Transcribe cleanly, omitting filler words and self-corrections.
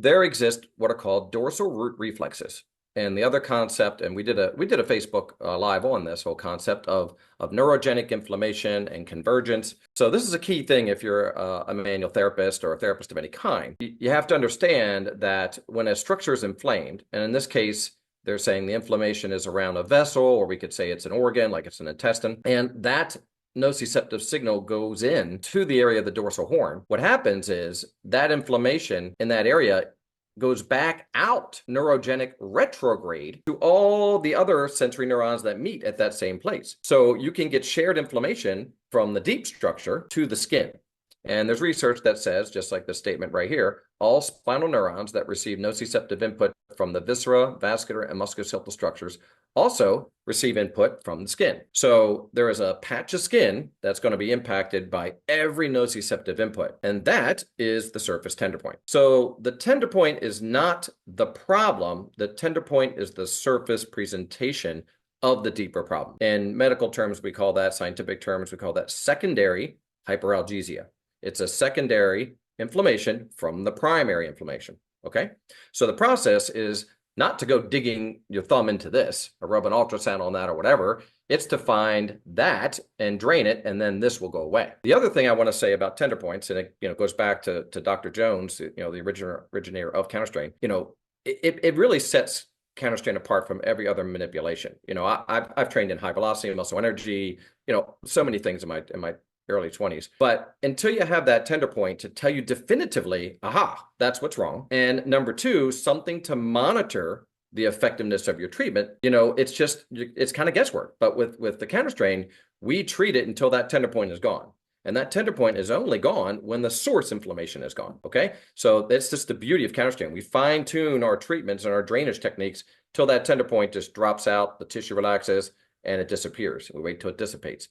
there exist what are called dorsal root reflexes. And the other concept, and we did a Facebook live on this whole concept of neurogenic inflammation and convergence. So this is a key thing if you're a manual therapist or a therapist of any kind. You have to understand that when a structure is inflamed, and in this case, they're saying the inflammation is around a vessel, or we could say it's an organ, like it's an intestine, and that nociceptive signal goes in to the area of the dorsal horn. What happens is that inflammation in that area goes back out neurogenic retrograde to all the other sensory neurons that meet at that same place. So you can get shared inflammation from the deep structure to the skin. And there's research that says, just like the statement right here, all spinal neurons that receive nociceptive input from the viscera, vascular, and musculoskeletal structures also receive input from the skin. So there is a patch of skin that's going to be impacted by every nociceptive input, and that is the surface tender point. So the tender point is not the problem. The tender point is the surface presentation of the deeper problem. In medical terms, we call that, scientific terms, we call that secondary hyperalgesia. It's a secondary inflammation from the primary inflammation, okay? So the process is not to go digging your thumb into this or rub an ultrasound on that or whatever. It's to find that and drain it, and then this will go away. The other thing I want to say about tender points, and it goes back to Dr. Jones, the originator of counterstrain, it really sets counterstrain apart from every other manipulation. I've trained in high velocity, muscle energy, so many things in my early 20s. But until you have that tender point to tell you definitively, aha, that's what's wrong. And number two, something to monitor the effectiveness of your treatment, it's kind of guesswork. But with the counterstrain, we treat it until that tender point is gone. And that tender point is only gone when the source inflammation is gone, okay? So that's just the beauty of counterstrain. We fine tune our treatments and our drainage techniques till that tender point just drops out, the tissue relaxes, and it disappears. We wait till it dissipates.